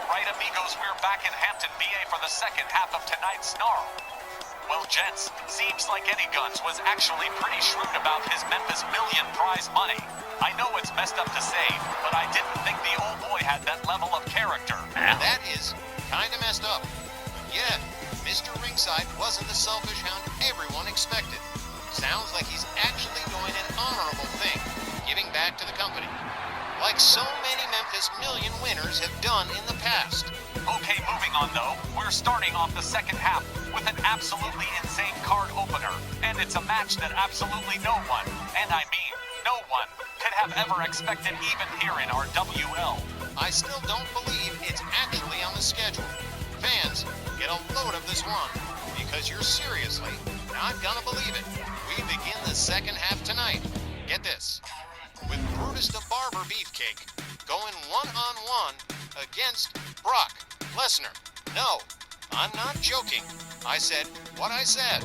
Alright amigos, we're back in Hampton Va for the second half of tonight's Snarl. Well gents, seems like Eddie Guns was actually pretty shrewd about his Memphis Million prize money. I know it's messed up to say, but I didn't think the old boy had that level of character. That is kinda messed up. Yeah, Mr. Ringside wasn't the selfish hound everyone expected. Sounds like he's actually doing an honorable thing, giving back to the company. Like so many Memphis Million winners have done in the past. Okay, moving on though. We're starting off the second half with an absolutely insane card opener. And it's a match that absolutely no one, and I mean no one, could have ever expected even here in our WL. I still don't believe it's actually on the schedule. Fans, get a load of this one, because you're seriously not gonna believe it. We begin the second half tonight. Get this. With Brutus the Barber Beefcake going one-on-one against Brock Lesnar. No, I'm not joking. I said what I said.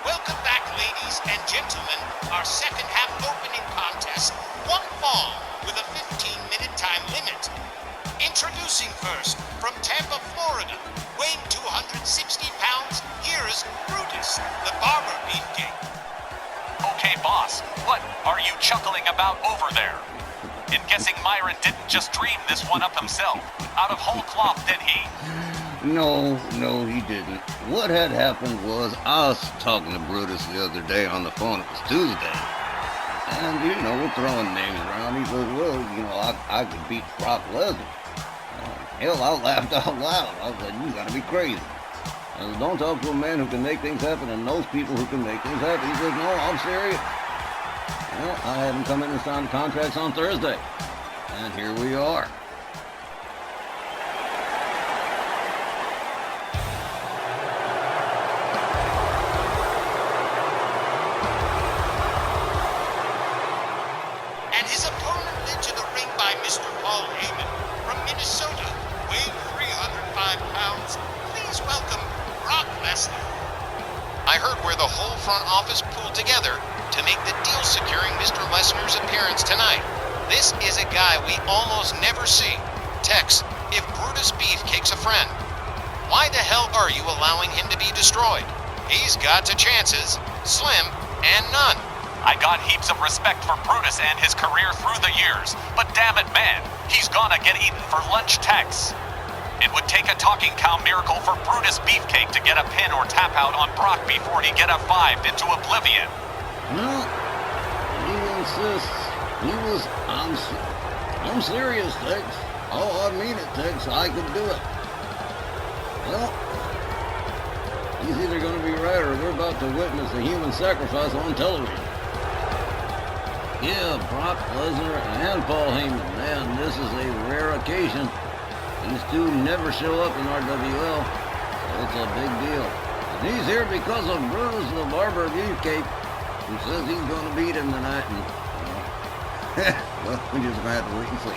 Welcome back, ladies and gentlemen. Our second half opening contest. One fall with a 15-minute time limit. Introducing first, from Tampa, Florida, weighing 260 pounds, here's Brutus, the Barber Beefcake. Okay, boss, what are you chuckling about over there? I'm guessing Myron didn't just dream this one up himself. Out of whole cloth, did he? No, he didn't. What had happened was I was talking to Brutus the other day on the phone. It was Tuesday. And, we're throwing names around. He says, well, I could beat Brock Lesnar. Hell, I laughed out loud. I said, you gotta be crazy. I said, don't talk to a man who can make things happen and knows people who can make things happen. He says, no, I'm serious. Well, I had him come in and sign contracts on Thursday. And here we are. And his opponent led to the ring by Mr. Paul Heyman from Minnesota, weighing 305 pounds. Please welcome Brock Lesnar. I heard where the whole front office pulled together to make the deal securing Mr. Lesnar's appearance tonight. This is a guy we almost never see. Tex, if Brutus Beefcake's a friend, why the hell are you allowing him to be destroyed? He's got two chances, slim and none. I got heaps of respect for Brutus and his career through the years, but damn it, man, he's gonna get eaten for lunch, Tex. It would take a talking cow miracle for Brutus Beefcake to get a pin or tap out on Brock before he get a 5 into oblivion. No, he insists. I'm serious, Tex. Oh, I mean it, Tex. I can do it. Well, he's either going to be right or we're about to witness a human sacrifice on television. Yeah, Brock Lesnar and Paul Heyman. Man, this is a rare occasion. These two never show up in our WL, so it's a big deal. And he's here because of Brutus the Barber Beefcake, who says he's going to beat him tonight. And, well, we're just going to have to wait and see.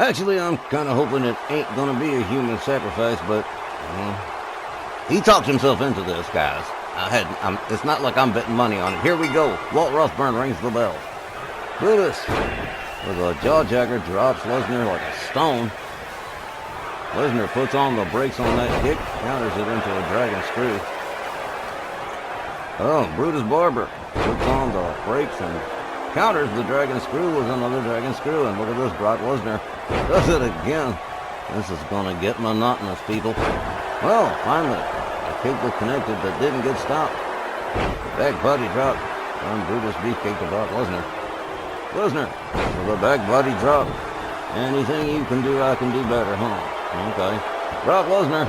Actually, I'm kind of hoping it ain't going to be a human sacrifice, but he talked himself into this, guys. It's not like I'm betting money on it. Here we go. Walt Rothburn rings the bell. Brutus, with a jaw-jagger, drops Lesnar like a stone. Lesnar puts on the brakes on that kick, counters it into a dragon screw. Oh, Brutus Barber puts on the brakes and counters the dragon screw with another dragon screw. And look at this, Brock Lesnar does it again. This is going to get monotonous, people. Well, finally, the kick was connected but didn't get stopped. The back body drop from Brutus Beefcake to Brock Lesnar. Lesnar with a back body drop. Anything you can do, I can do better, huh? Okay. Brock Lesnar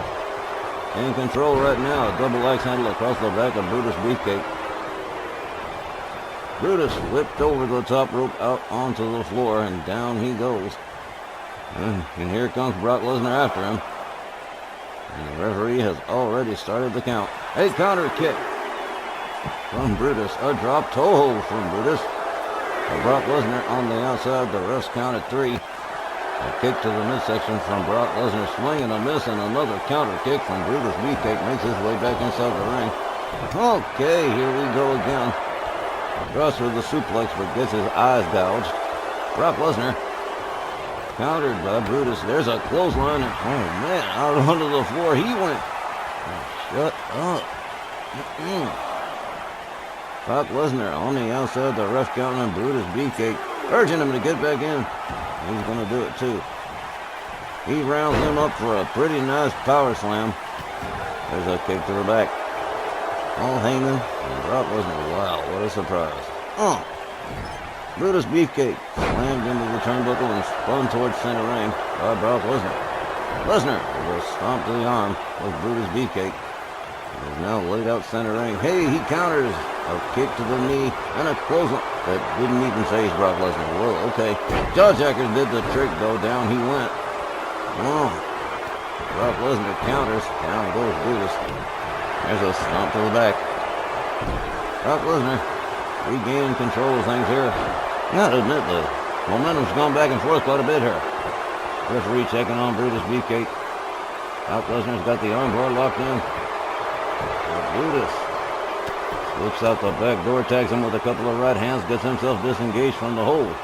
in control right now. A double axe handle across the back of Brutus Beefcake. Brutus whipped over the top rope out onto the floor, and down he goes. And here comes Brock Lesnar after him. And the referee has already started the count. A counter kick from Brutus. A drop toe hold from Brutus. Brock Lesnar on the outside. The refs counted 3. A kick to the midsection from Brock Lesnar, swing and a miss, and another counter kick from Brutus Beefcake makes his way back inside the ring. Okay, here we go again. Draws through the suplex, but gets his eyes gouged. Brock Lesnar countered by Brutus. There's a clothesline, and oh man, out onto the floor he went. Shut up. Brock Lesnar on the outside, the ref counting on Brutus Beefcake, urging him to get back in. He's going to do it too. He rounds him up for a pretty nice power slam. There's a kick to the back. Paul Heyman and Brock Lesnar. Wow, what a surprise. Brutus Beefcake slammed into the turnbuckle and spun towards center ring by Brock Lesnar. Lesnar with a stomp to the arm of Brutus Beefcake. He is now laid out center ring. Hey, he counters a kick to the knee and a clothesline. That didn't even phase Brock Lesnar. Whoa, okay. Jawjacker did the trick, though. Down he went. Brock Lesnar counters. Down goes Brutus. There's a stomp to the back. Brock Lesnar regaining control of things here. Gotta admit, the momentum's gone back and forth quite a bit here. Referee checking on Brutus Beefcake. Brock Lesnar's got the armbar locked in. Brutus slips out the back door, tags him with a couple of right hands, gets himself disengaged from the hold.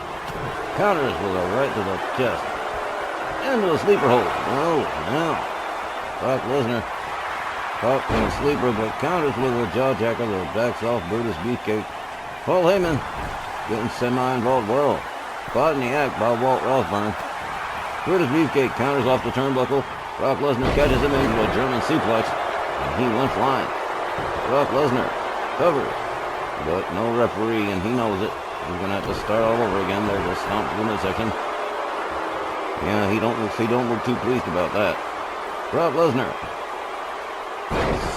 Counters with a right to the chest. Into a sleeper hold. Oh, now. Brock Lesnar caught in a sleeper, but counters with a jawjacker that backs off Brutus Beefcake. Paul Heyman getting semi-involved. Well, caught in the act by Walt Rothburn. Brutus Beefcake counters off the turnbuckle. Brock Lesnar catches him into a German suplex, and he went flying. Brock Lesnar covers, but no referee, and he knows it. He's gonna have to start all over again. There's a stomp to the midsection. Yeah, he don't look too pleased about that. Brock Lesnar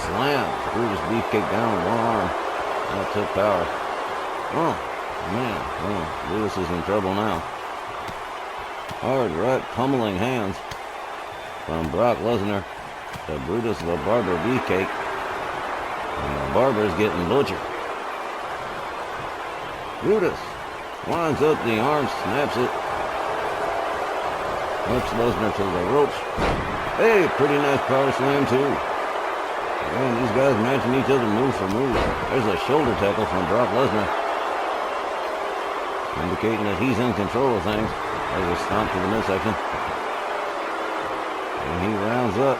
slams Brutus Beefcake down with one arm. That took power. Oh man, Brutus is in trouble now. Hard right pummeling hands from Brock Lesnar to Brutus the Barber Beefcake. And the Barber's getting butchered. Brutus winds up the arm, snaps it. Flips Lesnar to the ropes. Hey, pretty nice power slam too. Man, these guys matching each other move for move. There's a shoulder tackle from Brock Lesnar, indicating that he's in control of things. There's a stomp to the midsection. And he rounds up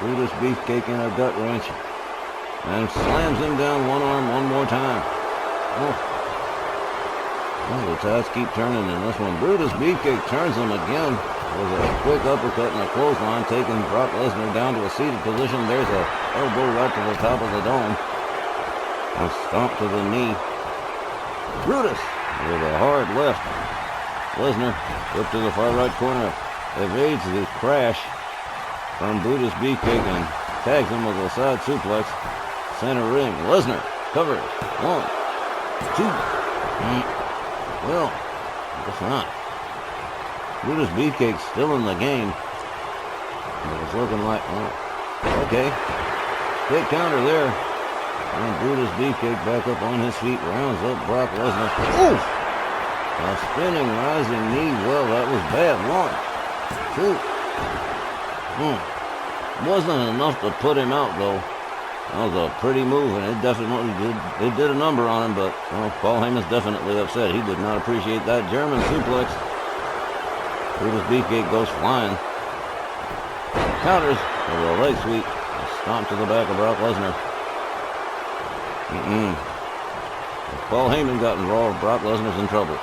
Brutus Beefcake in a gut wrench and slams him down one arm one more time. Well, the tides keep turning in this one. Brutus Beefcake turns him again with a quick uppercut and a clothesline, taking Brock Lesnar down to a seated position. There's a elbow right to the top of the dome. A stomp to the knee. Brutus with a hard left. Lesnar up to the far right corner, evades the crash from Brutus Beefcake and tags him with a side suplex. Center ring. Lesnar covers. 1, 2. Well, guess not. Brutus Beefcake's still in the game. But it's looking like, okay. Quick counter there. And Brutus Beefcake back up on his feet, rounds up Brock Lesnar. Oof! A spinning rising knee. Well, that was bad. 1, 2. Wasn't enough to put him out, though. That was a pretty move, and it definitely did a number on him, but Paul Heyman's definitely upset. He did not appreciate that German suplex. Brutus Beefcake goes flying. Counters with a leg sweep. A stomp to the back of Brock Lesnar. If Paul Heyman got involved, Brock Lesnar's in trouble.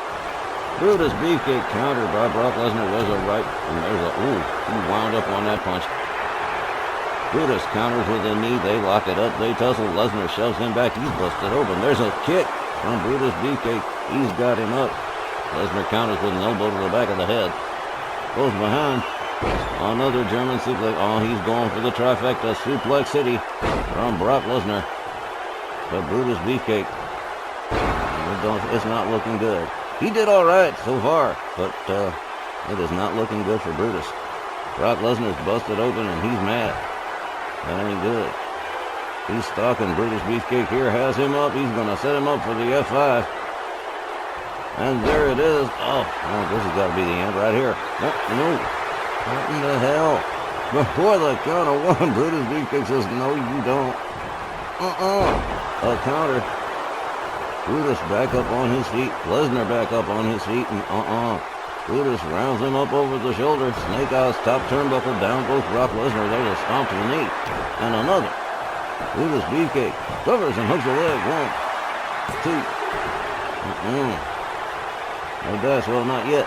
Brutus Beefcake countered by Brock Lesnar. There's a right, and there's a, he wound up on that punch. Brutus counters with a knee. They lock it up. They tussle. Lesnar shoves him back. He's busted open. There's a kick from Brutus Beefcake. He's got him up. Lesnar counters with an elbow to the back of the head. Goes behind. Another German suplex. Oh, he's going for the trifecta. Suplex City from Brock Lesnar. But Brutus Beefcake, it's not looking good. He did all right so far, but it is not looking good for Brutus. Brock Lesnar's busted open and he's mad. That ain't good. He's stalking Brutus Beefcake here, has him up. He's going to set him up for the F5. And there it is. Oh, this has got to be the end right here. No. What in the hell? Before the count of one, Brutus Beefcake says, no, you don't. A counter. Brutus back up on his feet. Lesnar back up on his feet. And Brutus rounds him up over the shoulder. Snake Eyes top turnbuckle. Down goes Brock Lesnar. There's a stomp to the knee. And another. Brutus Beefcake covers and hooks the leg. 1, 2. No dash, well, not yet.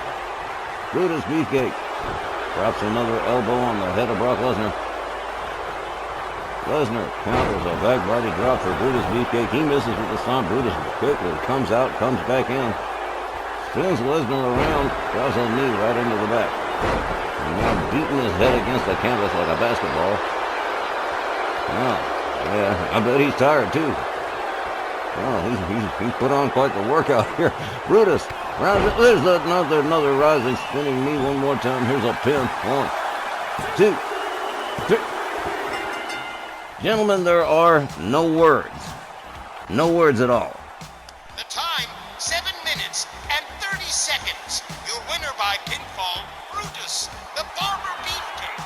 Brutus Beefcake drops another elbow on the head of Brock Lesnar. Lesnar counters a back body drop for Brutus Beefcake. He misses with the stomp. Brutus quickly comes out, comes back in. Spins Lesnar around, drops a knee right into the back. And now beating his head against the canvas like a basketball. Yeah, I bet he's tired too. He's put on quite the workout here. Brutus rounds it. There's another rising spinning knee one more time. Here's a pin. 1, 2, 3. Gentlemen, there are no words. No words at all. The time, 7 minutes and 30 seconds. Your winner by pinfall, Brutus, the Barber Beefcake.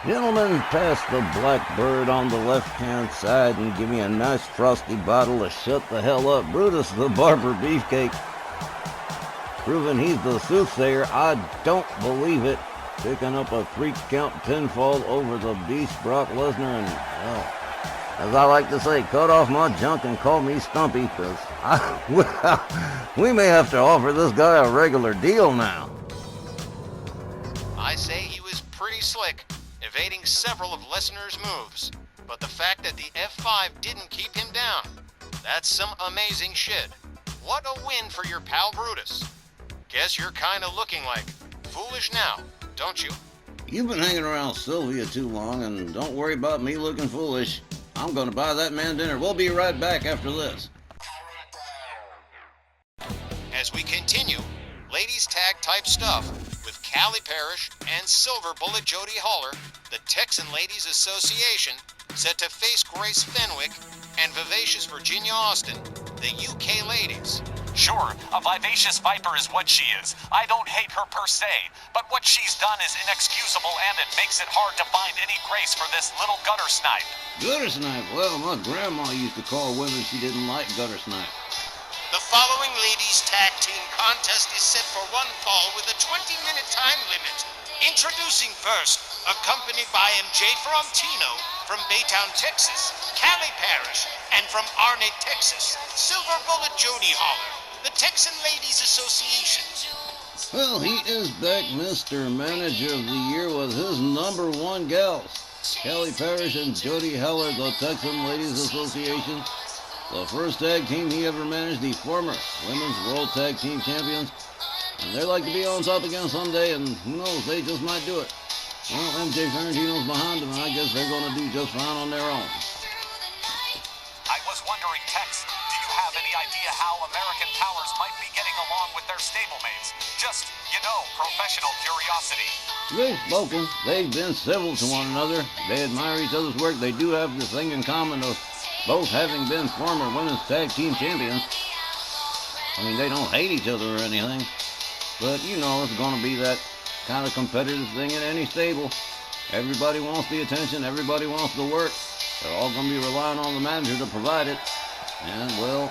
Gentlemen, pass the Blackbird on the left-hand side and give me a nice frosty bottle to shut the hell up. Brutus, the Barber Beefcake, proving he's the soothsayer. I don't believe it. Picking up a 3-count pinfall over the beast Brock Lesnar, and, well, as I like to say, cut off my junk and call me Stumpy, because we may have to offer this guy a regular deal now. I say he was pretty slick, evading several of Lesnar's moves. But the fact that the F5 didn't keep him down, that's some amazing shit. What a win for your pal Brutus. Guess you're kinda looking like foolish now, don't you? You've been hanging around Sylvia too long, and don't worry about me looking foolish. I'm gonna buy that man dinner. We'll be right back after this. As we continue, ladies tag type stuff with Callie Parrish and Silver Bullet Jody Haller, the Texan Ladies Association, set to face Grace Fenwick and Vivacious Virginia Austin, the UK Ladies. Sure, a vivacious viper is what she is. I don't hate her per se, but what she's done is inexcusable and it makes it hard to find any grace for this little gutter snipe. Gutter snipe? Well, my grandma used to call women she didn't like gutter snipe. The following ladies tag team contest is set for one fall with a 20-minute time limit. Introducing first, accompanied by MJ Frontino from Baytown, Texas, Callie Parrish, and from Arnett, Texas, Silver Bullet Jody Haller, the Texan Ladies Association. Well, he is back, Mr. Manager of the Year, with his #1 gals, Callie Parrish and Jody Haller, the Texan Ladies Association. The first tag team he ever managed, the former Women's World Tag Team Champions. And they like to be on top again someday, and who knows, they just might do it. Well, MJ Ferrantino's behind them, and I guess they're going to do just fine on their own. I was wondering, Tex, do you have any idea how American Powers might be getting along with their stablemates? Just, professional curiosity. They've spoken. They've been civil to one another. They admire each other's work. They do have this thing in common of both having been former women's tag team champions. I mean, they don't hate each other or anything. But, it's going to be that kind of competitive thing in any stable. Everybody wants the attention. Everybody wants the work. They're all going to be relying on the manager to provide it. And, well,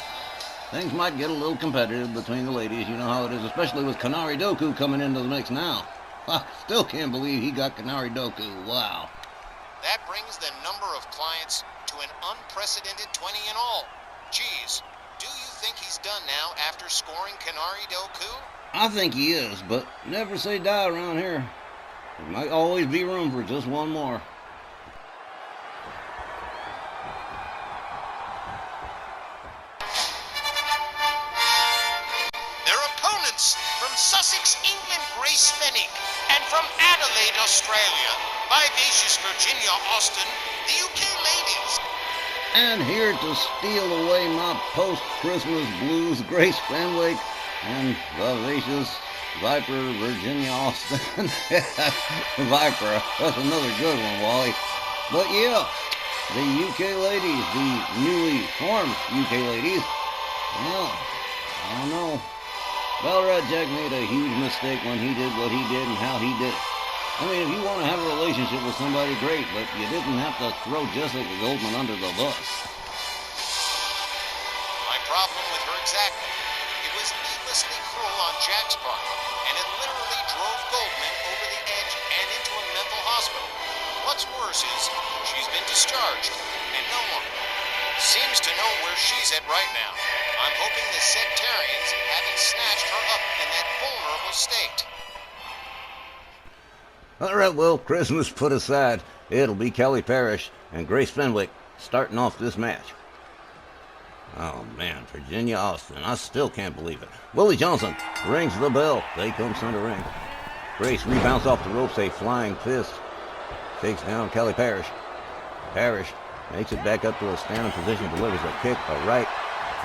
things might get a little competitive between the ladies. You know how it is, especially with Kanari Doku coming into the mix now. I still can't believe he got Kanari Doku. Wow. That brings the number of clients to an unprecedented 20 in all. Geez, do you think he's done now after scoring Kanari Doku? I think he is, but never say die around here. There might always be room for just one more. Their opponents, from Sussex, England, Grace Fenwick, and from Adelaide, Australia, Vivacious Virginia Austin, the UK Ladies. And here to steal away my post-Christmas blues, Grace Fenwick and Vivacious Viper Virginia Austin. Viper, that's another good one, Wally. But yeah, the UK Ladies, the newly formed UK Ladies. Well, I don't know. Ballarat Jack made a huge mistake when he did what he did and how he did it. I mean, if you want to have a relationship with somebody, great, but you didn't have to throw Jessica Goldman under the bus. My problem with her exactly. It was needlessly cruel on Jack's part, and it literally drove Goldman over the edge and into a mental hospital. What's worse is she's been discharged, and no one seems to know where she's at right now. I'm hoping the sectarians haven't snatched her up in that vulnerable state. All right, well, Christmas put aside, it'll be Kelly Parrish and Grace Fenwick starting off this match. Oh, man, Virginia Austin. I still can't believe it. Willie Johnson rings the bell. They come center ring. Grace rebounds off the ropes, a flying fist. Takes down Kelly Parrish. Parrish makes it back up to a standing position, delivers a kick, a right,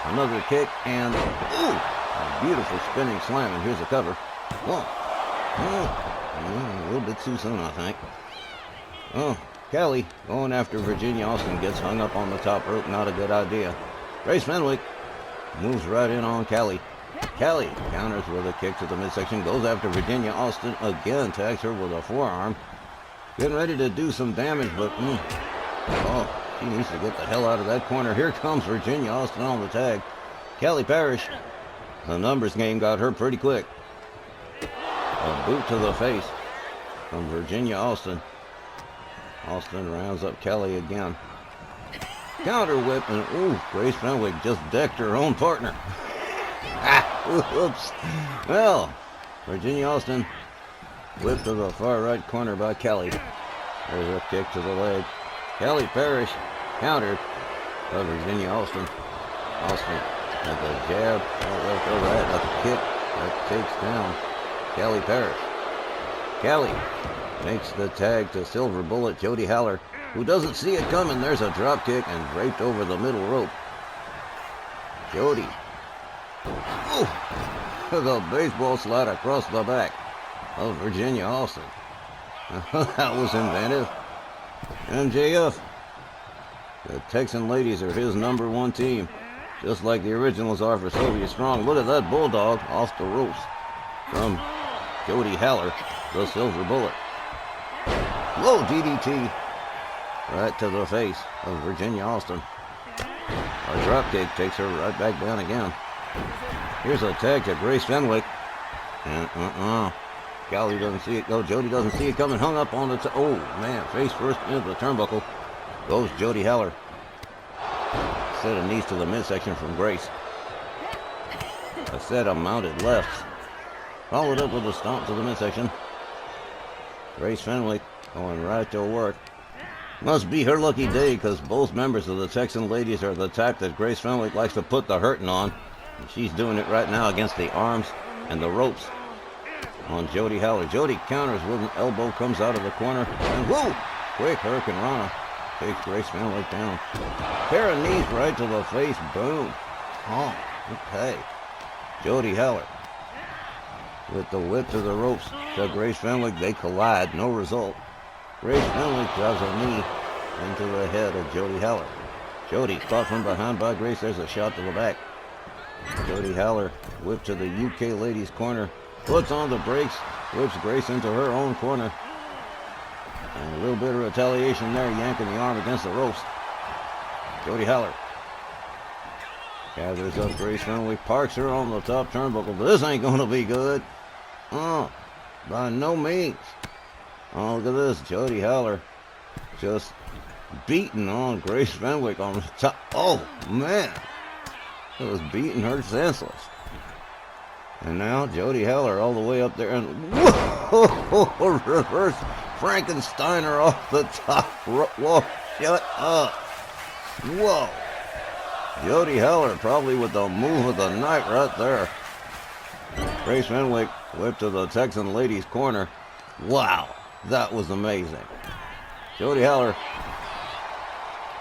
another kick, and a beautiful spinning slam, and here's the cover. A little bit too soon, I think. Kelly going after Virginia Austin gets hung up on the top rope. Not a good idea. Grace Fenwick moves right in on Kelly. Kelly counters with a kick to the midsection, goes after Virginia Austin again, tags her with a forearm. Getting ready to do some damage, but she needs to get the hell out of that corner. Here comes Virginia Austin on the tag. Kelly Parrish, the numbers game got her pretty quick. A boot to the face from Virginia Austin. Austin rounds up Kelly again. Counter whip, and Grace Fenwick just decked her own partner. Oops. Well, Virginia Austin whipped to the far right corner by Kelly. There's a kick to the leg. Kelly Parrish countered by Virginia Austin. Austin with a jab, left or right, a kick that takes down Kelly Parrish. Kelly makes the tag to Silver Bullet Jody Haller, who doesn't see it coming. There's a drop kick and draped over the middle rope. Jody. The baseball slide across the back of Virginia Austin. That was inventive. MJF. The Texan ladies are his #1 team, just like the originals are for Soviet Strong. Look at that bulldog off the ropes from Jody Haller, the Silver Bullet. Low DDT right to the face of Virginia Austin. A dropkick takes her right back down again. Here's a tag to Grace Fenwick. And Kelly doesn't see it go. Jody doesn't see it coming. Hung up on the face first into the turnbuckle. Goes Jody Haller. Set of knees to the midsection from Grace. A set of mounted lefts. Followed up with a stomp to the midsection. Grace Fenwick going right to work. Must be her lucky day, because both members of the Texan ladies are the type that Grace Fenwick likes to put the hurting on. And she's doing it right now against the arms and the ropes on Jody Haller. Jody counters with an elbow, comes out of the corner, and quick Hurricane Rana takes Grace Fenwick down. Pair of knees right to the face, boom. Okay. Jody Haller with the whip to the ropes to Grace Fenwick. They collide, no result. Grace Fenwick drives a knee into the head of Jody Haller. Jody caught from behind by Grace. There's a shot to the back. Jody Haller whipped to the UK ladies corner. Puts on the brakes. Whips Grace into her own corner. And a little bit of retaliation there, yanking the arm against the ropes. Jody Haller gathers up Grace Fenwick, parks her on the top turnbuckle. This ain't gonna be good. By no means. Look at this. Jody Haller just beating on Grace Fenwick on the top. Oh, man. It was beating her senseless. And now Jody Haller all the way up there. And reverse Frankensteiner off the top. Whoa, shut up. Whoa. Jody Haller probably with the move of the night right there. Grace Fenwick whipped to the Texan ladies corner. Wow. That was amazing. Jody Haller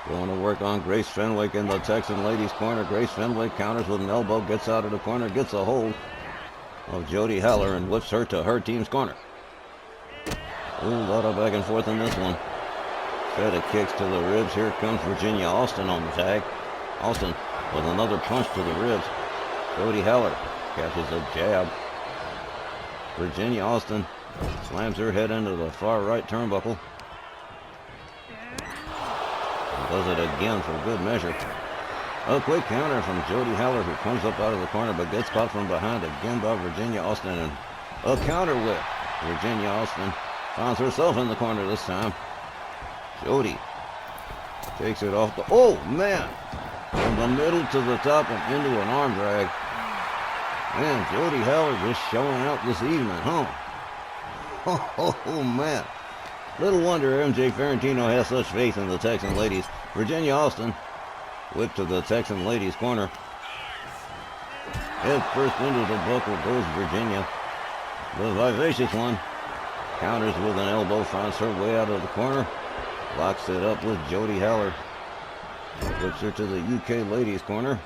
going to work on Grace Fenwick in the Texan ladies corner. Grace Fenwick counters with an elbow, gets out of the corner, gets a hold of Jody Haller and whips her to her team's corner. A lot of back and forth in this one. Set of kicks to the ribs. Here comes Virginia Austin on the tag. Austin with another punch to the ribs Jody Heller catches a jab. Virginia Austin slams her head into the far right turnbuckle. And does it again for good measure. A quick counter from Jody Heller, who comes up out of the corner but gets caught from behind again by Virginia Austin. And a counter whip. Virginia Austin finds herself in the corner this time. Jody takes it off the... Oh, man! From the middle to the top and into an arm drag. Man, Jody Heller just showing out this evening, huh? Oh, man. Little wonder MJ Ferrantino has such faith in the Texan ladies. Virginia Austin whipped to the Texan ladies' corner. Head first into the buckle goes Virginia. The vivacious one counters with an elbow, finds her way out of the corner. Locks it up with Jody Heller. Whips her to the UK ladies' corner.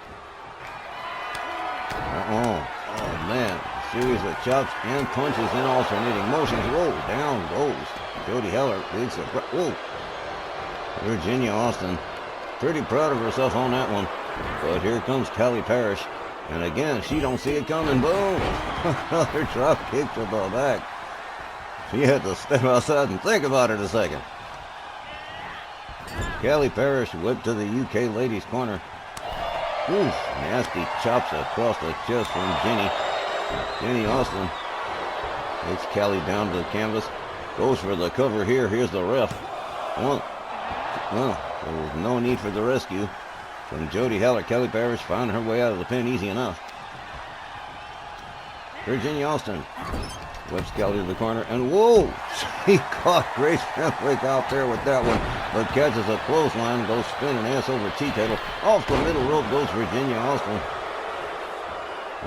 Oh, man. Series of chops and punches in alternating motions. Whoa, down goes Jody Heller. Big surprise. Whoa. Virginia Austin pretty proud of herself on that one. But here comes Callie Parrish. And again, she don't see it coming. Boom. Another drop kick to the back. She had to step outside and think about it a second. Callie Parrish whipped to the UK ladies' corner. Oof, nasty chops across the chest from Jenny. Jenny Austin takes Callie down to the canvas. Goes for the cover here. Here's the ref. Well, there was no need for the rescue from Jody Heller. Callie Parrish found her way out of the pin easy enough. Virginia Austin whips Callie to the corner, and whoa! She caught Grace Fenwick out there with that one, but catches a clothesline, goes spinning ass over tea kettle. Off the middle rope goes Virginia Austin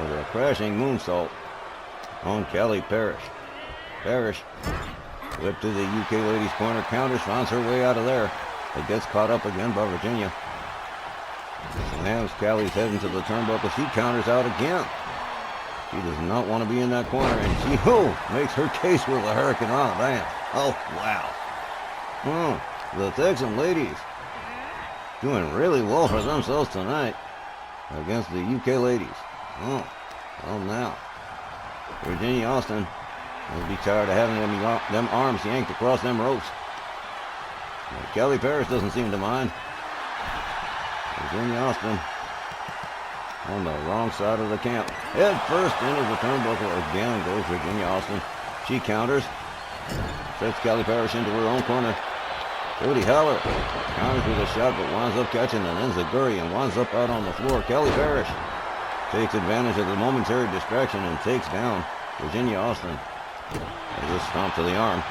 with a crashing moonsault on Callie Parrish. Parrish whipped to the UK ladies' corner, counters, finds her way out of there, but gets caught up again by Virginia. Slams Callie's head into the turnbuckle. She counters out again. She does not want to be in that corner, and she makes her case with a hurricane on. Bam. Oh, wow. The Texan ladies doing really well for themselves tonight against the UK ladies. Well, now Virginia Austin will be tired of having them arms yanked across them ropes. But Callie Parrish doesn't seem to mind. Virginia Austin on the wrong side of the camp. Head first into the turnbuckle. Again goes Virginia Austin. She counters. Sets Callie Parrish into her own corner. Jody Heller counters with a shot, but winds up catching an enziguri and winds up out on the floor. Callie Parrish takes advantage of the momentary distraction and takes down Virginia Austin. There's a stomp to the arm.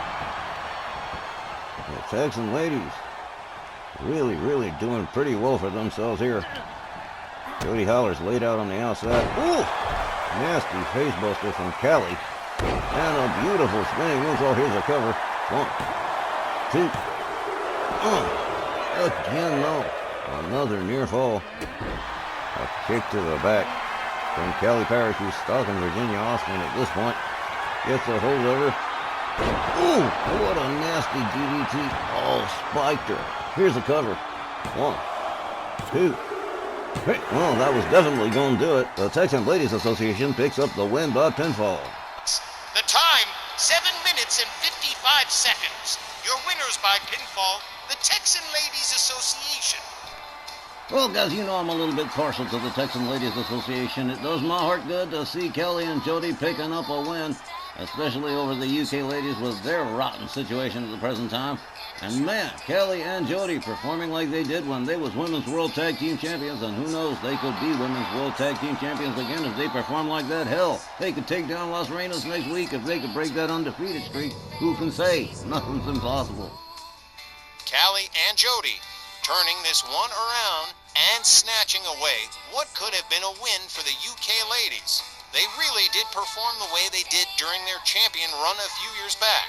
The Texan ladies really doing pretty well for themselves here. Jody Heller's laid out on the outside. Ooh! Nasty facebuster from Callie. And a beautiful spinning moonsault. Here's a cover. 1, 2. Again, no. Another near fall. A kick to the back from Callie Parrish, who's stalking Virginia Austin at this point. Gets a hold of her. Ooh! What a nasty DDT. Oh, spiked her. Here's the cover. 1, 2. Well, that was definitely going to do it. The Texan Ladies Association picks up the win by pinfall. The time, 7 minutes and 55 seconds. Your winners by pinfall, the Texan Ladies Association. Well, guys, you know I'm a little bit partial to the Texan Ladies Association. It does my heart good to see Kelly and Jody picking up a win, especially over the UK ladies with their rotten situation at the present time. And man, Kelly and Jody performing like they did when they was Women's World Tag Team Champions, and who knows, they could be Women's World Tag Team Champions again if they perform like that. Hell, they could take down Las Reinas next week if they could break that undefeated streak. Who can say? Nothing's impossible. Callie and Jody turning this one around and snatching away what could have been a win for the UK ladies. They really did perform the way they did during their champion run a few years back.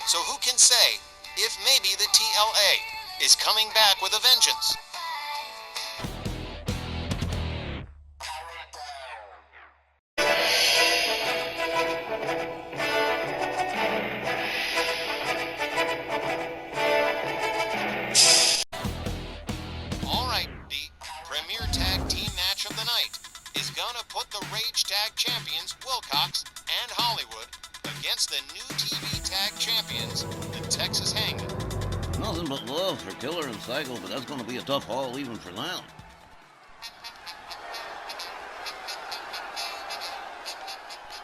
So who can say if maybe the TLA is coming back with a vengeance? All right, the premier tag team match of the night is gonna put the Tag Champions, the Texas Hangman. Nothing but love for Killer and Psycho, but that's going to be a tough haul even for them.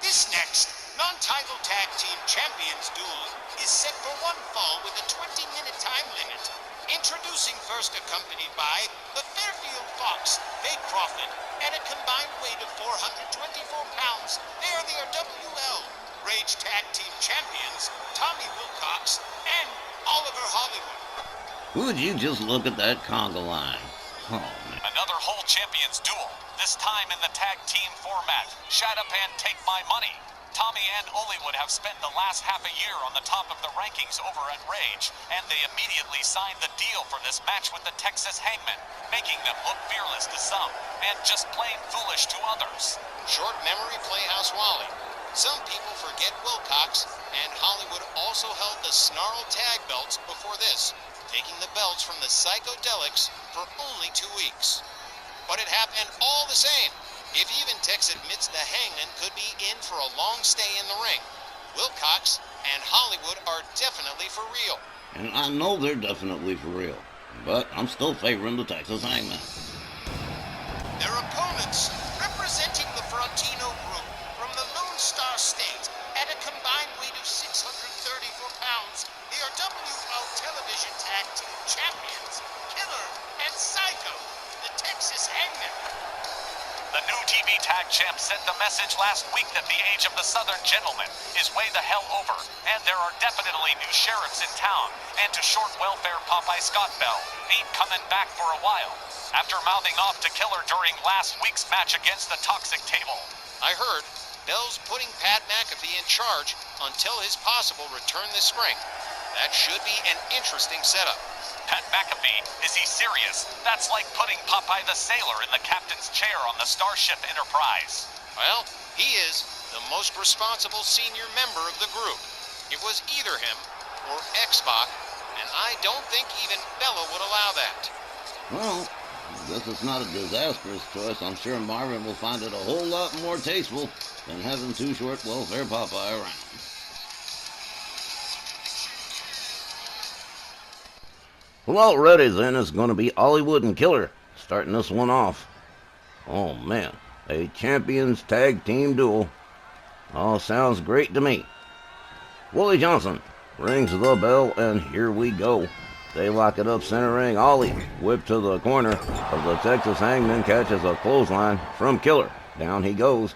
This next non-title tag team champions duel is set for one fall with a 20-minute time limit. Introducing first, accompanied by the Fairfield Fox, Bay Crawford, at a combined weight of 424 pounds. They are the RWL Rage Tag Team Champions, Tommy Wilcox and Oliver Hollywood. Would you just look at that conga line? Oh, man. Another whole champions duel, this time in the tag team format. Shut up and take my money. Tommy and Hollywood have spent the last half a year on the top of the rankings over at Rage, and they immediately signed the deal for this match with the Texas Hangman, making them look fearless to some, and just plain foolish to others. Short memory, Playhouse Wally. Some people forget Wilcox, and Hollywood also held the Snarl tag belts before this, taking the belts from the Psychedelics for only 2 weeks. But it happened all the same. If even Tex admits the Hangman could be in for a long stay in the ring, Wilcox and Hollywood are definitely for real. And I know they're definitely for real, but I'm still favoring the Texas Hangman. Their opponents, representing the Frontino group from the Lone Star State at a combined weight of 634 pounds, they are WL Television Tag Team Champions, Killer and Psycho, the Texas Hangman. The new TV tag champ sent the message last week that the age of the Southern gentleman is way the hell over, and there are definitely new sheriffs in town, and to short welfare Popeye Scott Bell ain't coming back for a while, after mouthing off to Killer during last week's match against the Toxic Table. I heard Bell's putting Pat McAfee in charge until his possible return this spring. That should be an interesting setup. Pat McAfee, is he serious? That's like putting Popeye the Sailor in the captain's chair on the Starship Enterprise. Well, he is the most responsible senior member of the group. It was either him or X-Pac, and I don't think even Bella would allow that. Well, I guess it's not a disastrous choice. I'm sure Marvin will find it a whole lot more tasteful than having two short welfare Popeye around. Well, already then it's going to be Hollywood and Killer starting this one off. Oh man, a champions tag team duel. All sounds great to me. Willie Johnson rings the bell and here we go. They lock it up center ring. Ollie whipped to the corner of the Texas Hangman, catches a clothesline from Killer. Down he goes.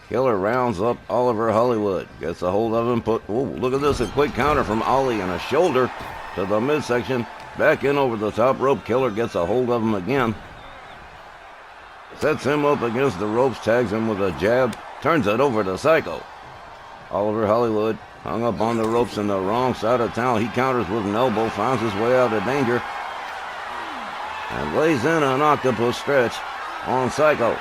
Killer rounds up Oliver Hollywood. Gets a hold of him. Look at this, a quick counter from Ollie and a shoulder to the midsection. Back in over the top rope. Killer gets a hold of him again. Sets him up against the ropes. Tags him with a jab. Turns it over to Psycho. Oliver Hollywood hung up on the ropes in the wrong side of town. He counters with an elbow. Finds his way out of danger. And lays in an octopus stretch on Psycho.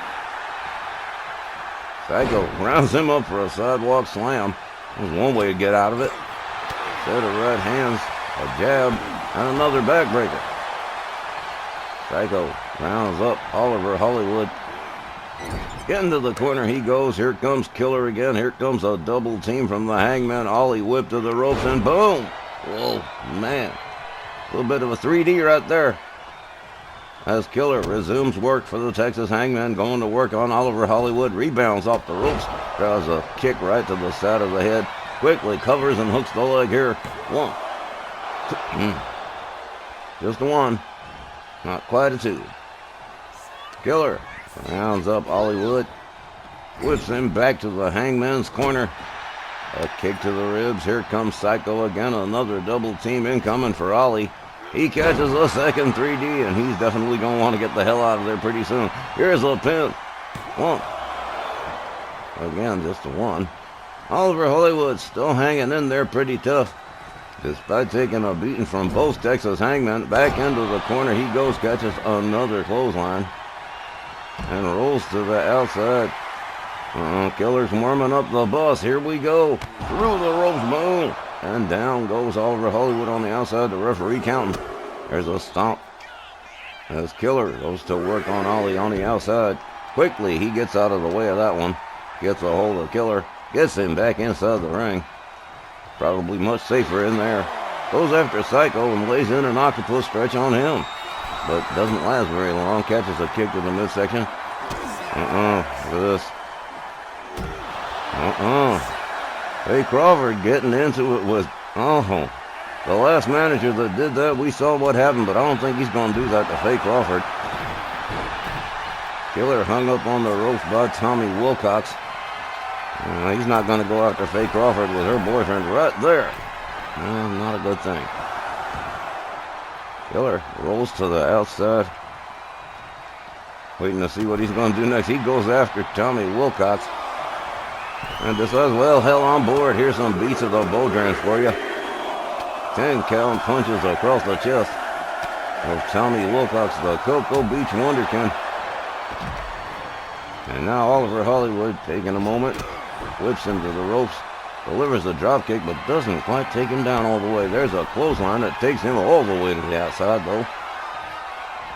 Psycho rounds him up for a sidewalk slam. There's one way to get out of it. Set of right hands, a jab, and another backbreaker. Psycho rounds up Oliver Hollywood. Into the corner he goes. Here comes Killer again. Here comes a double team from the Hangman. Ollie whipped to the ropes and boom! Whoa, man. A little bit of a 3D right there. As Killer resumes work for the Texas Hangman, going to work on Oliver Hollywood, rebounds off the ropes, draws a kick right to the side of the head, quickly covers and hooks the leg here. One. Just a one. Not quite a two. Killer rounds up Hollywood, whips him back to the Hangman's corner. A kick to the ribs. Here comes Psycho again. Another double team incoming for Ollie. He catches a second 3D, and he's definitely going to want to get the hell out of there pretty soon. Here's a pin. One. Again, just a one. Oliver Hollywood still hanging in there pretty tough. Despite taking a beating from both Texas Hangmen, back into the corner he goes, catches another clothesline, and rolls to the outside. Killer's warming up the bus. Here we go. Through the ropes, boom. And down goes Oliver Hollywood on the outside, the referee counting. There's a stomp as Killer goes to work on Ollie on the outside. Quickly, he gets out of the way of that one. Gets a hold of Killer, gets him back inside the ring. Probably much safer in there. Goes after Psycho and lays in an octopus stretch on him. But doesn't last very long. Catches a kick to the midsection. Look at this. Hey, Crawford getting into it with... The last manager that did that, we saw what happened, but I don't think he's going to do that to Faye Crawford. Killer hung up on the ropes by Tommy Wilcox. He's not going to go after Faye Crawford with her boyfriend right there. Not a good thing. Killer rolls to the outside. Waiting to see what he's going to do next. He goes after Tommy Wilcox. And decides, well, hell on board. Here's some beats of the Bodhrans for you. 10 count punches across the chest of Tommy Wilcox, the Cocoa Beach Wonderkin. And now Oliver Hollywood, taking a moment, whips him to the ropes, delivers a dropkick, but doesn't quite take him down all the way. There's a clothesline that takes him all the way to the outside, though.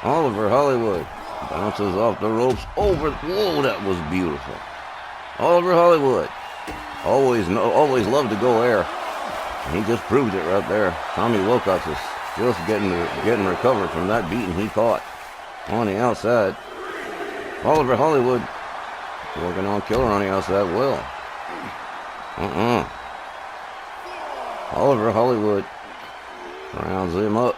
Oliver Hollywood bounces off the ropes over. Whoa, that was beautiful. Oliver Hollywood always loved to go there. And he just proved it right there. Tommy Wilcox is just getting recovered from that beating he caught on the outside. Oliver Hollywood working on Killer on the outside. Well, Oliver Hollywood rounds him up,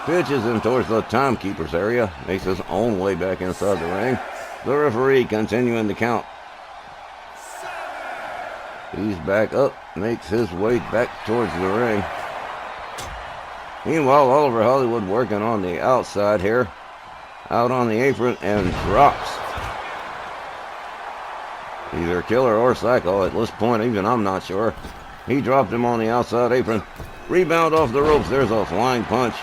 pitches him towards the timekeeper's area, makes his own way back inside the ring. The referee continuing the count. He's back up, makes his way back towards the ring. Meanwhile, Oliver Hollywood working on the outside here, out on the apron, and drops either Killer or Psycho. At this point, even I'm not sure. He dropped him on the outside apron. Rebound off the ropes. There's a flying punch.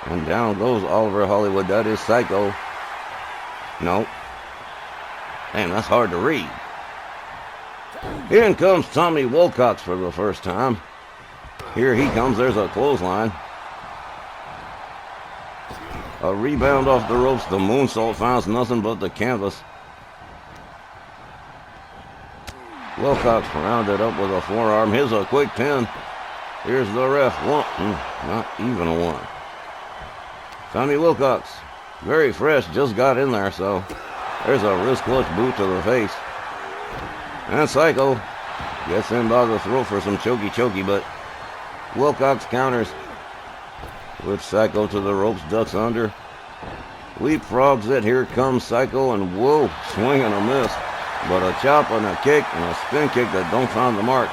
And down goes Oliver Hollywood. That is Psycho. No. Damn, that's hard to read. In comes Tommy Wilcox for the first time. Here he comes. There's a clothesline. A rebound off the ropes. The moonsault finds nothing but the canvas. Wilcox rounded up with a forearm. Here's a quick pin. Here's the ref. One. Not even a one. Tommy Wilcox, very fresh, just got in there, so there's a wrist clutch boot to the face. And Psycho gets him by the throat for some chokey, but Wilcox counters with Psycho to the ropes, ducks under, leapfrogs it. Here comes Psycho, and whoa, swing and a miss. But a chop and a kick and a spin kick that don't find the mark.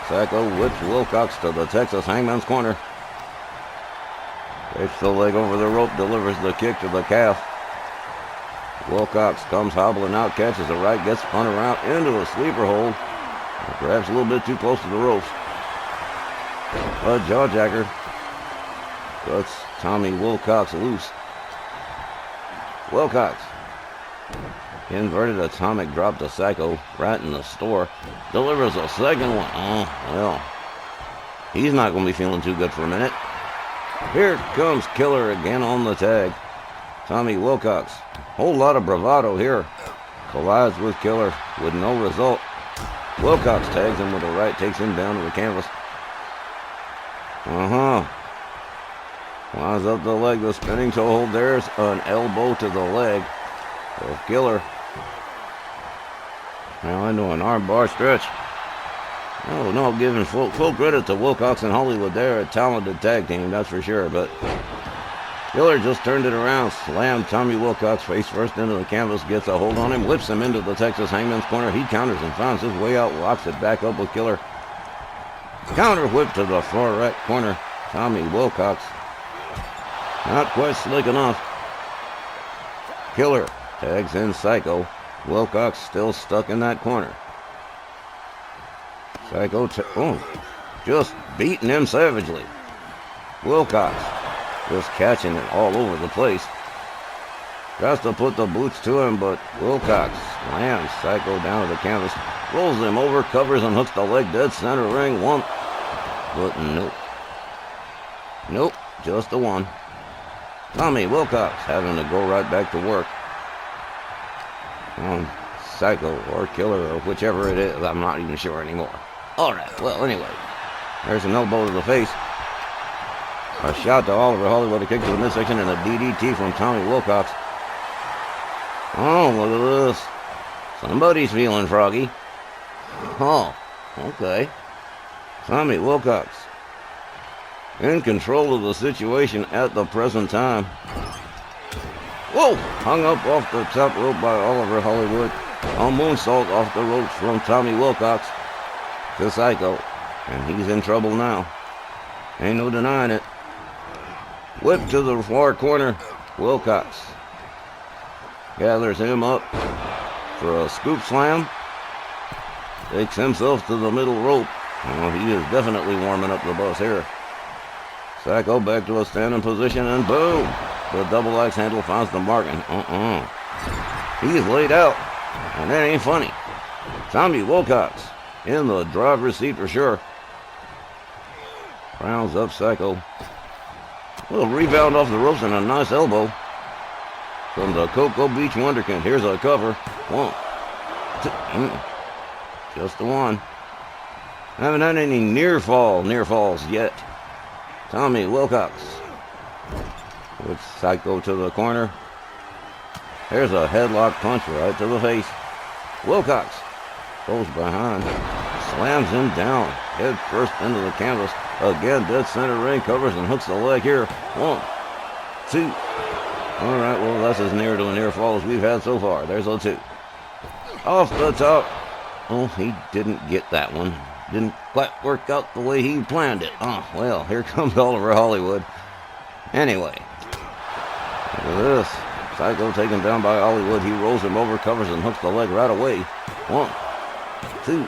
Psycho whips Wilcox to the Texas Hangman's corner. Takes the leg over the rope, delivers the kick to the calf. Wilcox comes hobbling out, catches a right, gets spun around into a sleeper hold. Perhaps a little bit too close to the ropes. A jawjacker cuts Tommy Wilcox loose. Wilcox. Inverted atomic drop to Psycho right in the store. Delivers a second one. Well, he's not going to be feeling too good for a minute. Here comes Killer again on the tag. Tommy Wilcox. Whole lot of bravado here. Collides with Killer with no result. Wilcox tags him with a right, takes him down to the canvas. Lines up the leg, the spinning toe hold. There's an elbow to the leg of Killer. Now into an armbar stretch. Oh, no, giving full credit to Wilcox and Hollywood. They're a talented tag team, that's for sure. But Killer just turned it around, slammed Tommy Wilcox face first into the canvas, gets a hold on him, whips him into the Texas Hangman's corner. He counters and finds his way out, locks it back up with Killer. Counter whip to the far right corner. Tommy Wilcox. Not quite slick enough. Killer tags in Psycho. Wilcox still stuck in that corner. Psycho, just beating him savagely. Wilcox just catching it all over the place. Tries to put the boots to him, but Wilcox slams Psycho down to the canvas, rolls him over, covers and hooks the leg dead center ring. One, but nope, just the one. Tommy Wilcox having to go right back to work on Psycho or Killer or whichever it is. I'm not even sure anymore. Alright, well, anyway. There's an elbow to the face. A shot to Oliver Hollywood, a kick to the midsection, and a DDT from Tommy Wilcox. Oh, look at this. Somebody's feeling froggy. Oh, okay. Tommy Wilcox in control of the situation at the present time. Whoa! Hung up off the top rope by Oliver Hollywood. A moonsault off the ropes from Tommy Wilcox to Psycho. And he's in trouble now. Ain't no denying it. Whip to the far corner. Wilcox gathers him up for a scoop slam. Takes himself to the middle rope. Well, he is definitely warming up the bus here. Psycho back to a standing position, and boom! The double axe handle finds the mark, and he's laid out, and that ain't funny. Tommy Wilcox in the driver's seat for sure. Rounds up Psycho. A little rebound off the ropes and a nice elbow from the Cocoa Beach Wonderkind. Here's a cover. 1, 2, just the one. Haven't had any near falls yet. Tommy Wilcox with Psycho to the corner. There's a headlock punch right to the face. Wilcox goes behind, slams him down, head first into the canvas. Again, dead center ring, covers and hooks the leg here. 1, 2. All right, well, that's as near to a near fall as we've had so far. There's a 2. Off the top. Oh, he didn't get that one. Didn't quite work out the way he planned it. Oh, well, here comes Oliver Hollywood. Anyway, look at this. Psycho taken down by Hollywood. He rolls him over, covers and hooks the leg right away. 1, 2.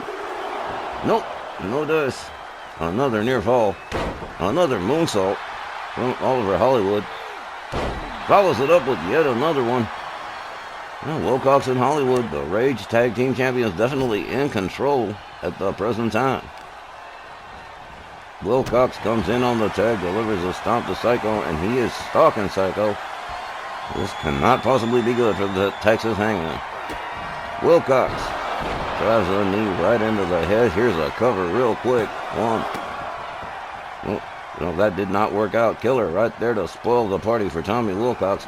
Nope, no dice. Another near fall. Another moonsault from Oliver Hollywood. Follows it up with yet another one. Well, Wilcox and Hollywood, the Rage Tag Team Champions, definitely in control at the present time. Wilcox comes in on the tag, delivers a stomp to Psycho, and he is stalking Psycho. This cannot possibly be good for the Texas Hangman. Wilcox drives a knee right into the head. Here's a cover real quick. 1. No, that did not work out. Killer right there to spoil the party for Tommy Wilcox.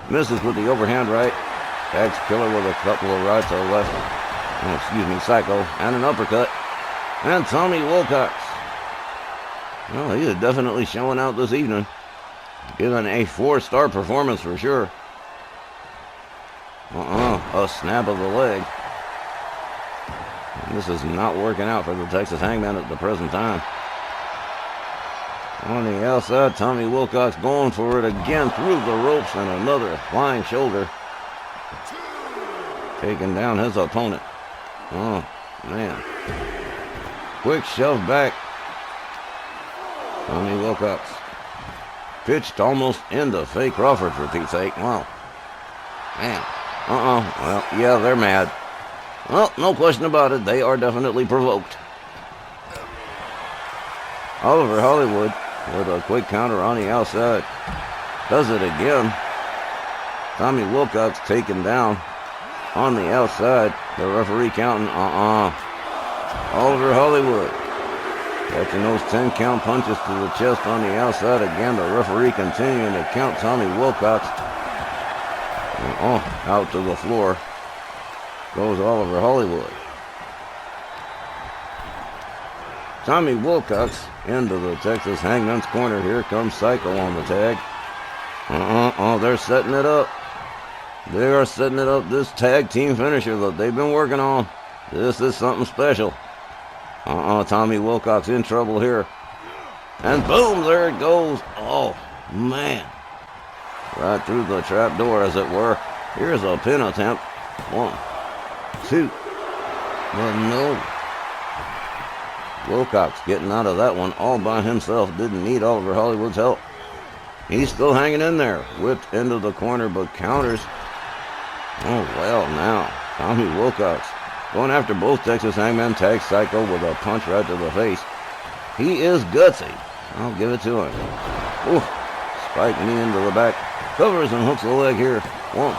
Misses with the overhand right. Tags Killer with a couple of rights or left. Psycho. And an uppercut. And Tommy Wilcox. Well, he is definitely showing out this evening. Giving a 4-star performance for sure. A snap of the leg. And this is not working out for the Texas Hangman at the present time. On the outside, Tommy Wilcox going for it again through the ropes, and another flying shoulder. Taking down his opponent. Oh, man. Quick shove back. Tommy Wilcox. Pitched almost into Faye Crawford, for Pete's sake. Wow. Man. Well, yeah, they're mad. Well, no question about it. They are definitely provoked. Oliver Hollywood with a quick counter on the outside. Does it again. Tommy Wilcox taken down on the outside. The referee counting. Oliver Hollywood catching those 10-count punches to the chest on the outside. Again, the referee continuing to count Tommy Wilcox. Out to the floor goes Oliver Hollywood. Tommy Wilcox into the Texas Hangman's corner. Here comes Psycho on the tag. They're setting it up. They are setting it up, this tag team finisher that they've been working on. This is something special. Tommy Wilcox in trouble here. And boom, there it goes. Oh, man. Right through the trap door, as it were. Here's a pin attempt. 1, 2. But no. Wilcox getting out of that one all by himself. Didn't need Oliver Hollywood's help. He's still hanging in there. Whipped into the corner, but counters. Oh, well, now. Tommy Wilcox going after both Texas Hangman. Tags Psycho with a punch right to the face. He is gutsy. I'll give it to him. Ooh. Spike knee into the back. Covers and hooks the leg here. 1.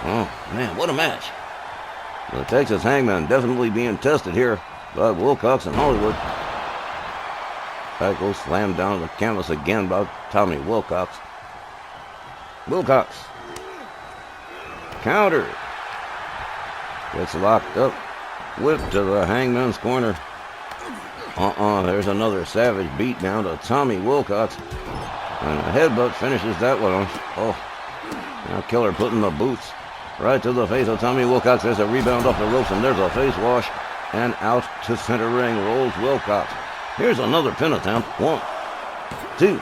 Oh, man, what a match. The Texas Hangman definitely being tested here by Wilcox and Hollywood. That goes slammed down to the canvas again by Tommy Wilcox. Wilcox. Counter. Gets locked up. Whip to the Hangman's corner. There's another savage beat down to Tommy Wilcox. And a headbutt finishes that one off. Oh, now Killer putting the boots right to the face of Tommy Wilcox. There's a rebound off the ropes, and there's a face wash. And out to center ring rolls Wilcox. Here's another pin attempt. 1, 2.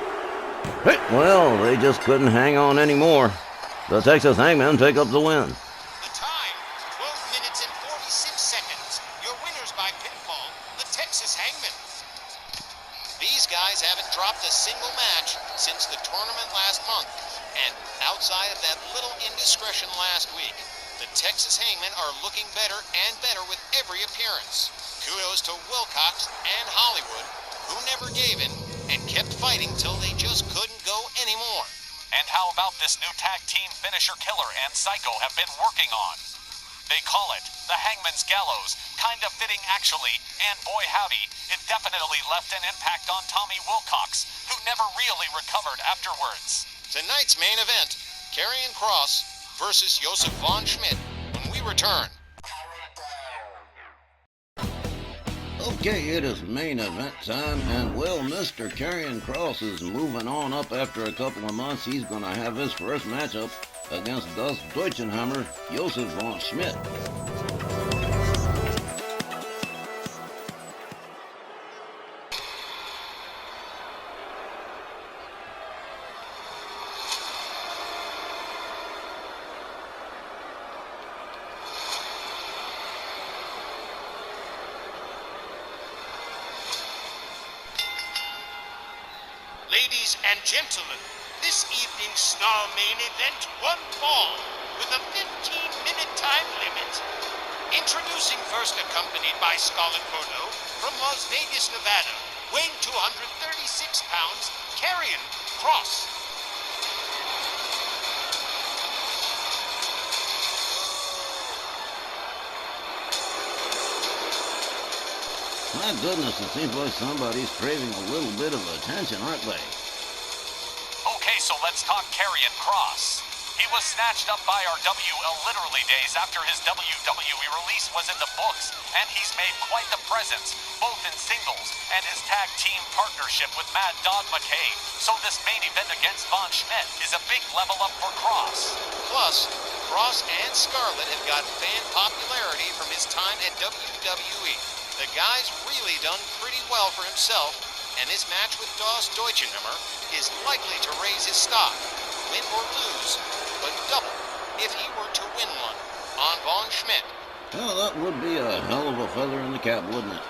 Hey, well, they just couldn't hang on anymore. The Texas Hangmen take up the win. The time, 12 minutes and 46 seconds. Your winners by pinfall, the Texas Hangmen. These guys haven't dropped a single match since the tournament last month. And outside of that little indiscretion last week, the Texas Hangmen are looking better and better with every appearance. Kudos to Wilcox and Hollywood, who never gave in and kept fighting till they just couldn't go anymore. And how about this new tag team finisher Killer and Psycho have been working on? They call it the Hangman's Gallows, kind of fitting actually, and boy howdy, it definitely left an impact on Tommy Wilcox, who never really recovered afterwards. Tonight's main event, Karrion Kross versus Josef von Schmidt, when we return. Okay, it is main event time, and well, Mr. Karrion Kross is moving on up after a couple of months. He's going to have his first matchup against Das Deutschenhammer, Josef von Schmidt. Ladies and gentlemen, this evening's Snarl main event, one fall, with a 15-minute time limit. Introducing first, accompanied by Scarlett Bordeaux from Las Vegas, Nevada, weighing 236 pounds, Karrion Kross. My goodness, it seems like somebody's craving a little bit of attention, aren't they? Okay, so let's talk Karrion Kross. He was snatched up by our WL literally days after his WWE release was in the books, and he's made quite the presence, both in singles and his tag team partnership with Mad Dog McCabe. So this main event against Von Schmidt is a big level up for Kross. Plus, Kross and Scarlett have got fan popularity from his time at WWE. The guy's really done pretty well for himself, and his match with Das Deutschenhammer is likely to raise his stock, win or lose, but double if he were to win one on Von Schmidt. Well, that would be a hell of a feather in the cap, wouldn't it?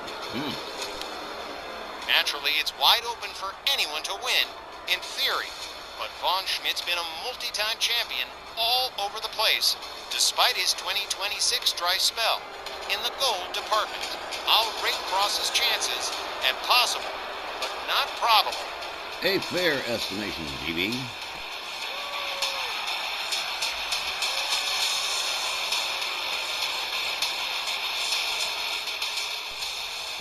Naturally, it's wide open for anyone to win, in theory, but Von Schmidt's been a multi-time champion all over the place, despite his 2026 dry spell. In the gold department, I'll rate Kross's chances at possible, but not probable. A fair estimation, GB.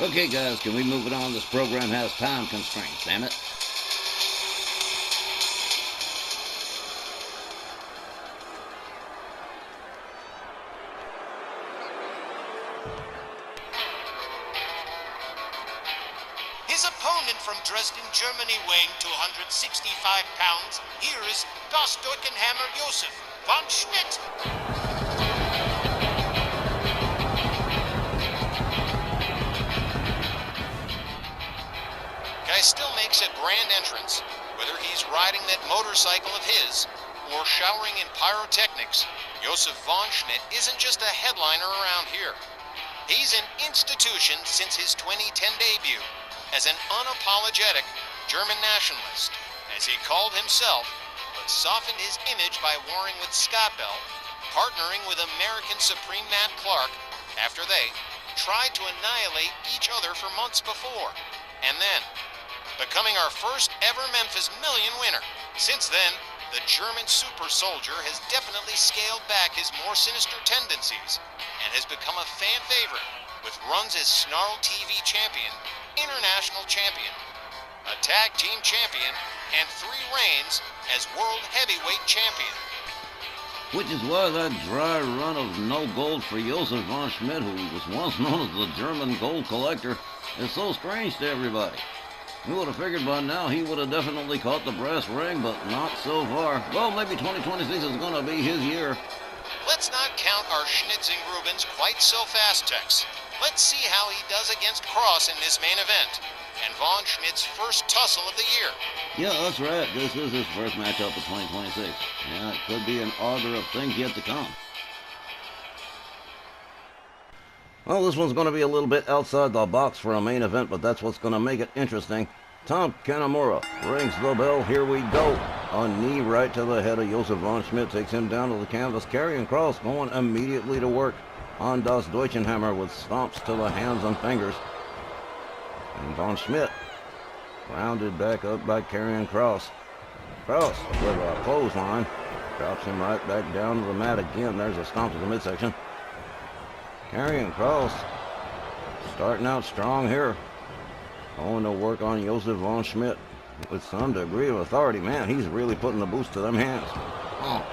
Okay, guys, can we move it on? This program has time constraints, damn it. His opponent from Dresden, Germany, weighing 265 pounds, here is Das Deutschenhammer Josef von Schmidt. Guy still makes a grand entrance, whether he's riding that motorcycle of his or showering in pyrotechnics. Josef von Schmidt isn't just a headliner around here. He's an institution since his 2010 debut as an unapologetic German nationalist, as he called himself, but softened his image by warring with Scott Bell, partnering with American Supreme Matt Clark after they tried to annihilate each other for months before, and then becoming our first ever Memphis Million winner. Since then, the German super soldier has definitely scaled back his more sinister tendencies and has become a fan favorite with runs as Snarl TV champion, international champion, a tag team champion, and 3 reigns as world heavyweight champion. Which is why that dry run of no gold for Josef von Schmidt, who was once known as the German gold collector, is so strange to everybody. We would have figured by now he would have definitely caught the brass ring, but not so far. Well, maybe 2026 is going to be his year. Let's not count our Schnitzing-Rubens quite so fast, Tex. Let's see how he does against Cross in this main event, and Von Schmidt's first tussle of the year. Yeah, that's right. This is his first matchup of 2026. Yeah, it could be an augur of things yet to come. Well, this one's going to be a little bit outside the box for a main event, but that's what's going to make it interesting. Tom Kanemaru rings the bell. Here we go. A knee right to the head of Josef von Schmidt takes him down to the canvas. Karrion Kross going immediately to work on Das Deutschenhammer with stomps to the hands and fingers. And von Schmidt rounded back up by Karrion Kross. Kross with a clothesline drops him right back down to the mat again. There's a stomp to the midsection. Karrion Kross starting out strong here. Going to work on Josef von Schmidt with some degree of authority. Man, he's really putting the boost to them hands. Oh,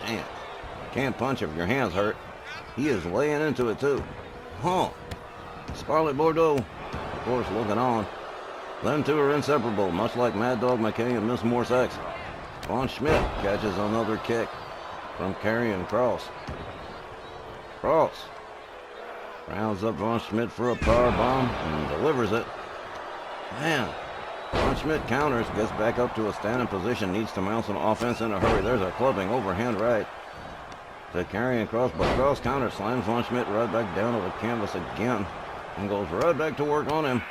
man. Can't punch if your hands hurt. He is laying into it, too. Oh. Scarlet Bordeaux, of course, looking on. Them two are inseparable, much like Mad Dog McKay and Miss Morse X. Von Schmidt catches another kick from Karrion Kross. Kross rounds up Von Schmidt for a powerbomb and delivers it. Man, Von Schmidt counters, gets back up to a standing position, needs to mount some offense in a hurry. There's a clubbing overhand right to Karrion Kross, but Kross counter slams Von Schmidt right back down to the canvas again and goes right back to work on him.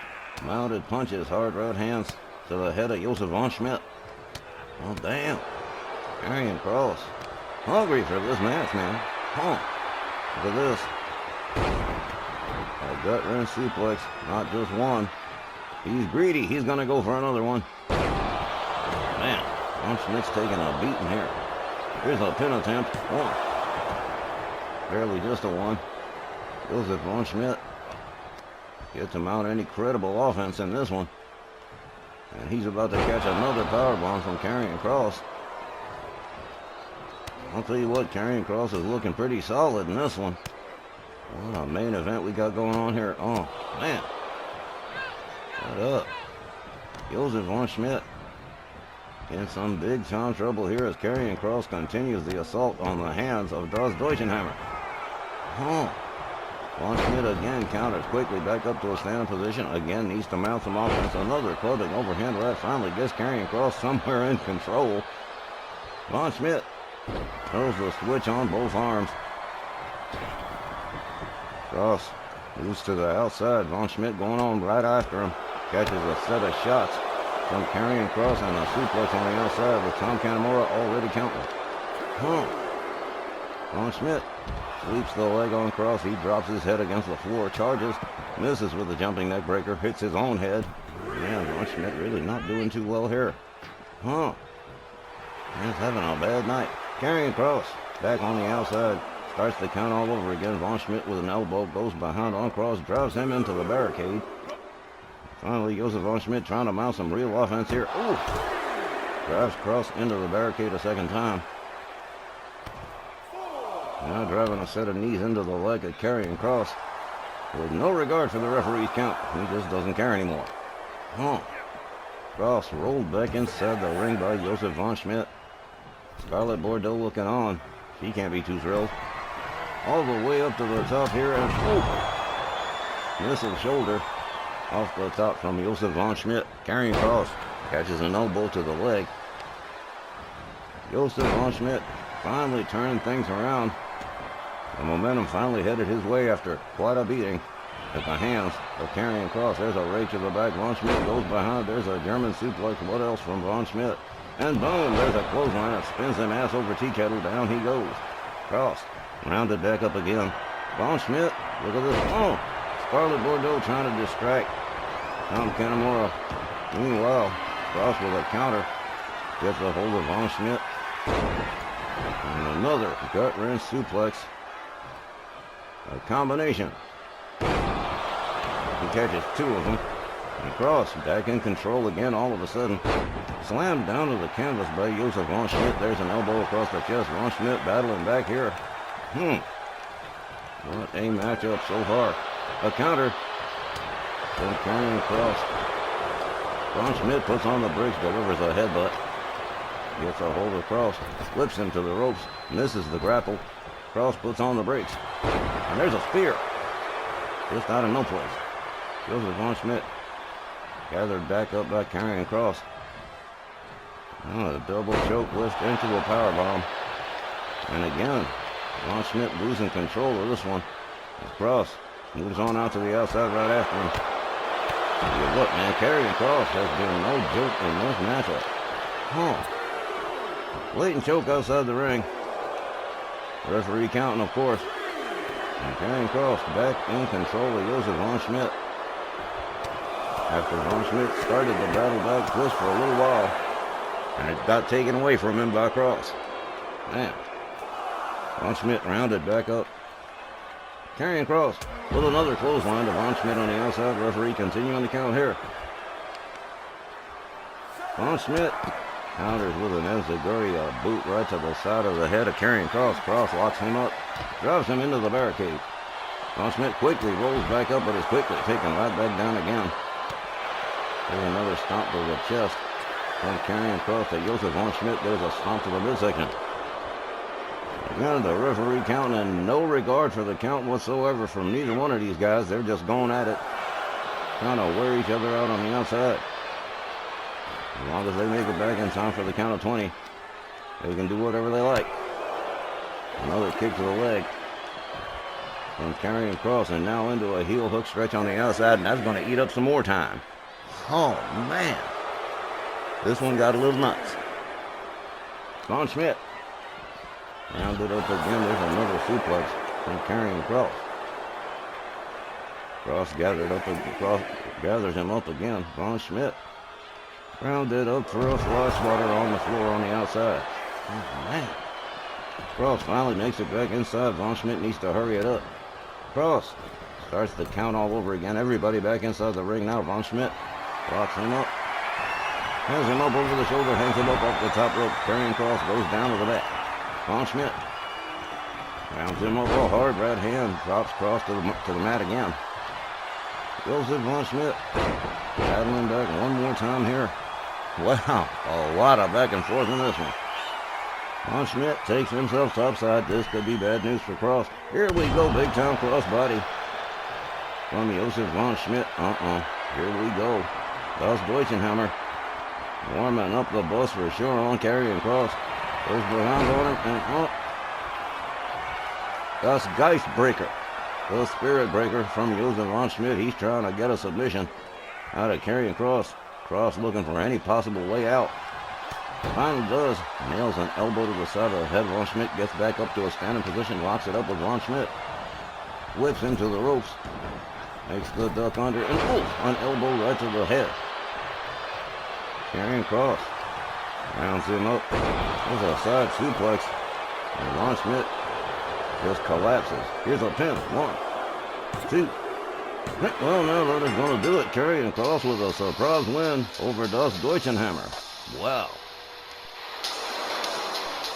Mounted punches, hard right hands to the head of Josef von Schmidt. Oh, damn. Karrion Kross hungry for this match, man. Look at this. A gut wrench suplex, not just one. He's greedy. He's going to go for another one. Man, Von Schmidt's taking a beating here. Here's a pin attempt. One. Barely just a one. Josef von Schmidt gets to mount any credible offense in this one. And he's about to catch another powerbomb from Karrion Kross. I'll tell you what, Karrion Kross is looking pretty solid in this one. What a main event we got going on here. Oh, man. What up? Josef von Schmidt in some big time trouble here as Karrion Kross continues the assault on the hands of Das Deutschenhammer. Von Schmidt again counters quickly back up to a standing position. Again needs to mount some offense. Another clubbing overhand right finally gets Karrion Kross somewhere in control. Von Schmidt throws the switch on both arms. Kross moves to the outside. Von Schmidt going on right after him. Catches a set of shots from Karrion Kross and a suplex on the outside with Tom Kanemaru already counting. Von Schmidt sweeps the leg on Kross. He drops his head against the floor, charges, misses with the jumping neck breaker, hits his own head. Man, Von Schmidt really not doing too well here. He's having a bad night. Karrion Kross back on the outside. Starts the count all over again. Von Schmidt with an elbow goes behind on Kross, drives him into the barricade. Finally, Josef von Schmidt trying to mount some real offense here. Ooh! Drives Kross into the barricade a second time. Now driving a set of knees into the leg of Karrion Kross. With no regard for the referee's count. He just doesn't care anymore. Kross rolled back inside the ring by Josef von Schmidt. Scarlet Bordeaux looking on. She can't be too thrilled. All the way up to the top here and missile shoulder off the top from Josef von Schmidt. Karrion Kross catches an elbow to the leg. Josef von Schmidt finally turned things around. The momentum finally headed his way after quite a beating at the hands of Karrion Kross. There's a rake to the back. Von Schmidt goes behind. There's a German suplex. What else from Von Schmidt? And boom, there's a clothesline that spins him ass over tea kettle. Down he goes. Kross rounded back up again. Von Schmidt, look at this. Scarlet Bordeaux trying to distract Tom Kanemaru. Meanwhile, Kross with a counter gets a hold of Von Schmidt. And another gut wrench suplex. A combination. He catches two of them. And Cross back in control again all of a sudden. Slammed down to the canvas by Josef von Schmidt. There's an elbow across the chest. Von Schmidt battling back here. What a matchup so far. A counter. Then carrying Cross. Von Schmidt puts on the brakes, delivers a headbutt. Gets a hold of Cross. Flips him to the ropes. Misses the grapple. Cross puts on the brakes. And there's a spear. Just out of no place. Josef von Schmidt gathered back up by carrying Cross. A double choke lift into a powerbomb. And again, von Schmidt losing control of this one. As Cross moves on out to the outside right after him. Look, man, carrying Cross has been no joke in this matchup. Blatant choke outside the ring. Referee counting, of course. And carrying Cross back in control of Josef von Schmidt. After von Schmidt started the battle back twist for a little while. And it got taken away from him by Cross. Man. Von Schmidt rounded back up. Carrying Cross with another clothesline to Von Schmidt on the outside. Referee continuing the count here. Von Schmidt counters with an enziguri, a boot right to the side of the head of carrying Cross. Cross locks him up, drives him into the barricade. Von Schmidt quickly rolls back up, but is quickly taken right back down again. There's another stomp to the chest. From carrying Cross to Josef von Schmidt, there's a stomp to the midsection. Again, the referee counting, and no regard for the count whatsoever from neither one of these guys. They're just going at it, trying to wear each other out on the outside. As long as they make it back in time for the count of 20, they can do whatever they like. Another kick to the leg from carrying Cross, and now into a heel hook stretch on the outside, and that's going to eat up some more time. Oh, man. This one got a little nuts. Von Schmidt rounded up again. There's another suplex from carrying Cross. Cross gathers him up again. Von Schmidt rounded up for a fly swatter on the floor on the outside. Oh, man. Cross finally makes it back inside. Von Schmidt needs to hurry it up. Cross starts the count all over again. Everybody back inside the ring now. Von Schmidt locks him up. Has him up over the shoulder, hangs him up off the top rope. Carrying Cross goes down to the back. Von Schmidt rounds him up real hard. Right hand drops Cross to the mat again. Josef von Schmidt battling back one more time here. Wow, a lot of back and forth in this one. Von Schmidt takes himself topside. This could be bad news for Cross. Here we go, big time cross body from Josef von Schmidt. Here we go. Das Deutschenhammer warming up the bus for sure on carrying Cross. Goes behind on him and Das Geistbreaker. The Spirit Breaker from Josef von Schmidt. He's trying to get a submission out of carrying Cross. Cross looking for any possible way out. Finally does. Nails an elbow to the side of the head. Von Schmidt gets back up to a standing position. Locks it up with Von Schmidt. Whips into the ropes. Makes the duck under. And an elbow right to the head. Carrying Cross rounds him up. There's a side suplex. And Von Schmidt just collapses. Here's a pin. 1, 2. Well, now that is going to do it. Carrying Cross with a surprise win over Das Deutschenhammer. Wow.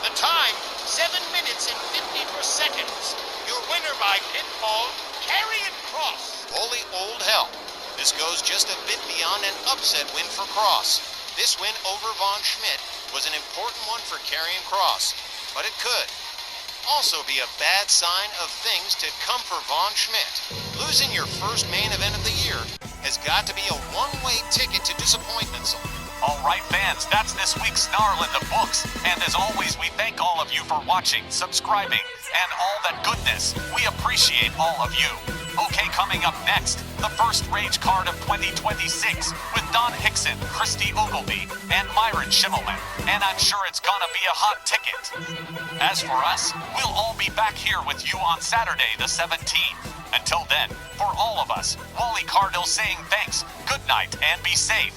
The time, 7 minutes and 54 seconds. Your winner by pinfall, Karrion Kross. Holy old hell. This goes just a bit beyond an upset win for Kross. This win over Von Schmidt was an important one for Karrion Kross, but it could also be a bad sign of things to come for Von Schmidt. Losing your first main event of the year has got to be a one-way ticket to disappointment zone. All right, fans, that's this week's Snarl in the books. And as always, we thank all of you for watching, subscribing, and all that goodness. We appreciate all of you. Okay, coming up next, the first Rage card of 2026 with Don Hickson, Christy Ogilvie, and Myron Schimmelman. And I'm sure it's gonna be a hot ticket. As for us, we'll all be back here with you on Saturday the 17th. Until then, for all of us, Wally Cardinal saying thanks, good night, and be safe.